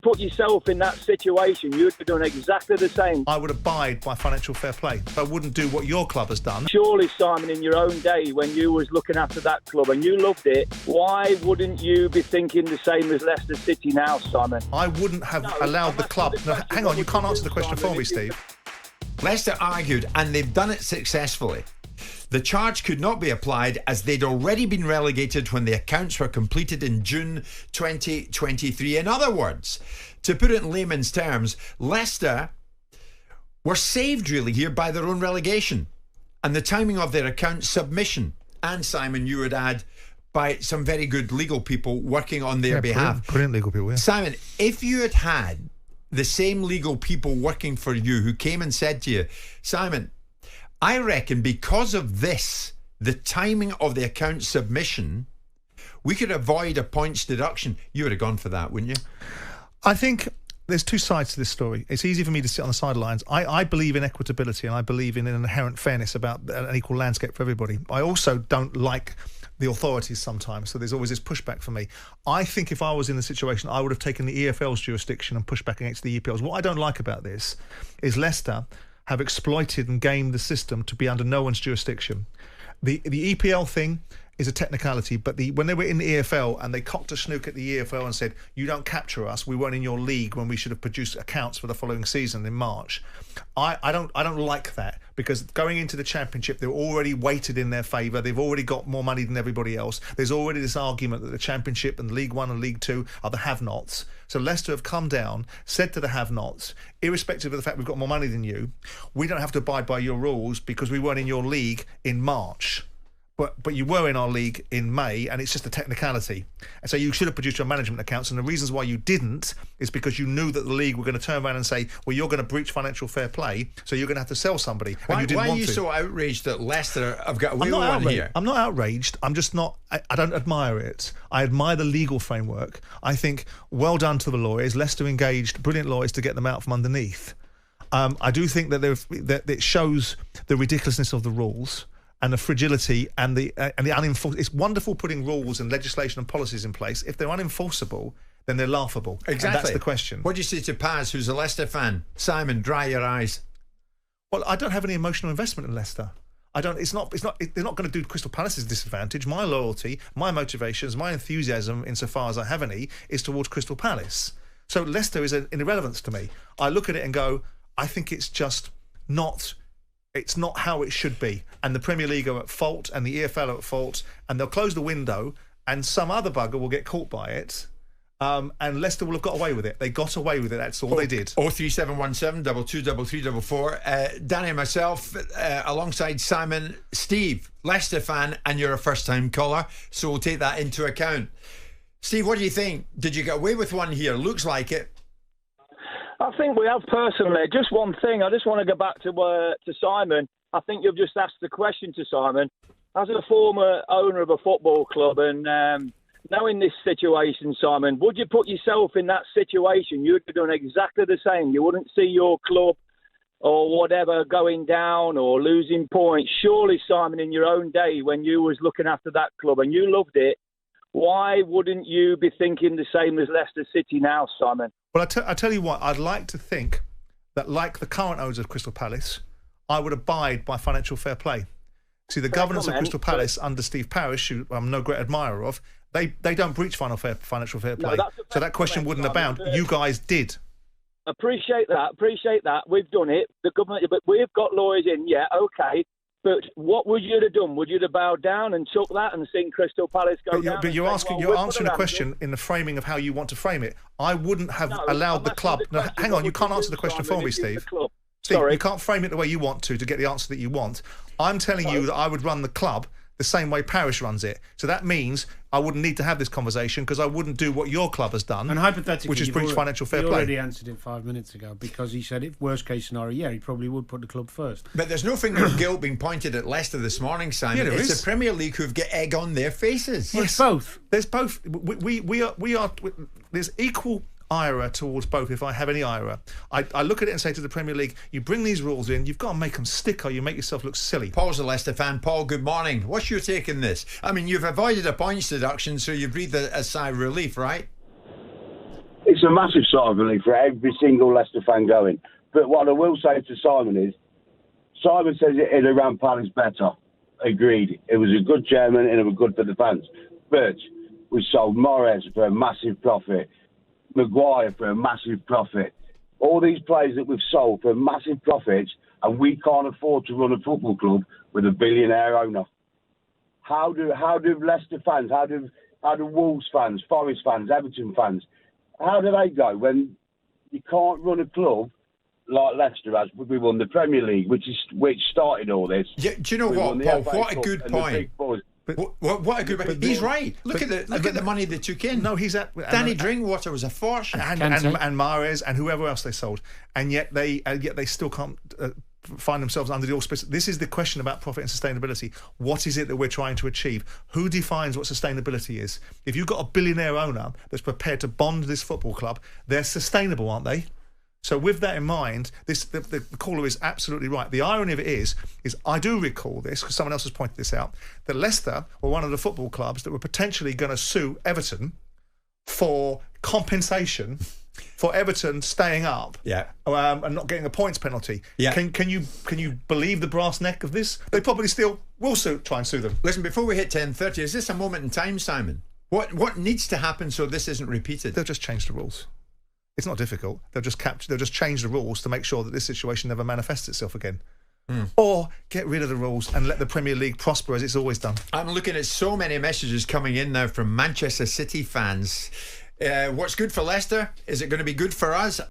put yourself in that situation, you'd have done exactly the same. I would abide by financial fair play. I wouldn't do what your club has done. Surely, Simon, in your own day, when you was looking after that club and you loved it, why wouldn't you be thinking the same as Leicester City now, Simon? I wouldn't have allowed the club... No, hang on, you can't answer the question for me, Steve. Leicester argued, and they've done it successfully. The charge could not be applied as they'd already been relegated when the accounts were completed in June 2023. In other words, to put it in layman's terms, Leicester were saved really here by their own relegation and the timing of their account submission. And Simon, you would add, by some very good legal people working on their behalf. Brilliant legal people, yeah. Simon, if you had had the same legal people working for you who came and said to you, Simon, I reckon because of this, the timing of the account submission, we could avoid a points deduction. You would have gone for that, wouldn't you? I think there's two sides to this story. It's easy for me to sit on the sidelines. I believe in equitability and I believe in an inherent fairness about an equal landscape for everybody. I also don't like the authorities sometimes, so there's always this pushback for me. I think if I was in the situation, I would have taken the EFL's jurisdiction and pushed back against the EPL's. What I don't like about this is Leicester have exploited and gamed the system to be under no one's jurisdiction. The EPL thing is a technicality, but when they were in the EFL and they cocked a snook at the EFL and said, you don't capture us, we weren't in your league when we should have produced accounts for the following season in March. I don't like that, because going into the Championship, they're already weighted in their favour. They've already got more money than everybody else. There's already this argument that the Championship and League One and League Two are the have-nots. So Leicester have come down, said to the have-nots, irrespective of the fact we've got more money than you, we don't have to abide by your rules because we weren't in your league in March. But you were in our league in May, and it's just a technicality. And so you should have produced your management accounts, and the reasons why you didn't is because you knew that the league were going to turn around and say, well, you're going to breach financial fair play, so you're going to have to sell somebody. Why, and you didn't why want are you to. so outraged that Leicester have got a I'm wheel not on outraged. here? I'm not outraged. I'm just not... I don't admire it. I admire the legal framework. I think, well done to the lawyers. Leicester engaged brilliant lawyers to get them out from underneath. I do think that it shows the ridiculousness of the rules and the fragility and the unenforced. It's wonderful putting rules and legislation and policies in place. If they're unenforceable, then they're laughable. Exactly. And that's the question. What do you say to Paz, who's a Leicester fan? Simon, dry your eyes. Well, I don't have any emotional investment in Leicester. They're not going to do Crystal Palace's disadvantage. My loyalty, my motivations, my enthusiasm, insofar as I have any, is towards Crystal Palace. So Leicester is an irrelevance to me. I look at it and go, I think it's just not... It's not how it should be. And the Premier League are at fault and the EFL are at fault, and they'll close the window and some other bugger will get caught by it, and Leicester will have got away with it. They got away with it. That's all they did. 03717 223344. Danny and myself, alongside Simon, Steve, Leicester fan, and you're a first-time caller, so we'll take that into account. Steve, what do you think? Did you get away with one here? Looks like it. I think we have personally. Just one thing. I just want to go back to Simon. I think you've just asked the question to Simon. As a former owner of a football club and knowing this situation, Simon, would you put yourself in that situation? You'd have done exactly the same. You wouldn't see your club or whatever going down or losing points. Surely, Simon, in your own day, when you was looking after that club and you loved it, why wouldn't you be thinking the same as Leicester City now, Simon? Well, I tell you what, I'd like to think that, like the current owners of Crystal Palace, I would abide by financial fair play. See, the governance of Crystal Palace under Steve Parish, who I'm no great admirer of, they don't breach financial fair play. So that question wouldn't abound. You guys did. Appreciate that. We've done it. The government, but we've got lawyers in. Yeah, okay. But what would you have done? Would you have bowed down and took that and seen Crystal Palace go down? But you're answering a question in the framing of how you want to frame it. I wouldn't have allowed the club... No, hang on, you can't answer the question for me, Steve. Steve, you can't frame it the way you want to get the answer that you want. I'm telling you that I would run the club the same way Parish runs it. So that means I wouldn't need to have this conversation because I wouldn't do what your club has done, and hypothetically, which is breach financial fair play. You already answered it 5 minutes ago because he said, if worst case scenario, yeah, he probably would put the club first. But there's no finger of guilt being pointed at Leicester this morning, Simon. Yeah, it's the Premier League who've got egg on their faces. Well, yes, There's both. We are. There's equal ira towards both, if I have any ira. I look at it and say to the Premier League, you bring these rules in, you've got to make them stick or you make yourself look silly. Paul's a Leicester fan. Paul, good morning. What's your take on this? I mean, you've avoided a points deduction, so you breathed a sigh of relief, right? It's a massive sigh of relief for every single Leicester fan going. But what I will say to Simon is, Simon says it around Palace better. Agreed. It was a good chairman and it was good for the fans. But we sold Morez for a massive profit, Maguire for a massive profit. All these players that we've sold for massive profits, and we can't afford to run a football club with a billionaire owner. How do Leicester fans, how do Wolves fans, Forest fans, Everton fans, how do they go when you can't run a club like Leicester has? We won the Premier League, which started all this. Yeah, do you know what, Paul? What a good point. What a good point. He's right. Look at the money they took in. No, he's at Danny Drinkwater was a fortune, and Mahrez and whoever else they sold, and yet they still can't find themselves under the auspices. This is the question about profit and sustainability. What is it that we're trying to achieve? Who defines what sustainability is? If you've got a billionaire owner that's prepared to bond this football club, they're sustainable, aren't they? So with that in mind, the caller is absolutely right. The irony of it is I do recall this, because someone else has pointed this out, that Leicester were one of the football clubs that were potentially going to sue Everton for compensation for Everton staying up, and not getting a points penalty. Yeah. Can you believe the brass neck of this? They probably still will try and sue them. Listen, before we hit 10:30, is this a moment in time, Simon? What needs to happen so this isn't repeated? They'll just change the rules. It's not difficult. They'll just change the rules to make sure that this situation never manifests itself again. Or get rid of the rules and let the Premier League prosper as it's always done. I'm looking at so many messages coming in now from Manchester City fans. What's good for Leicester? Is it going to be good for us?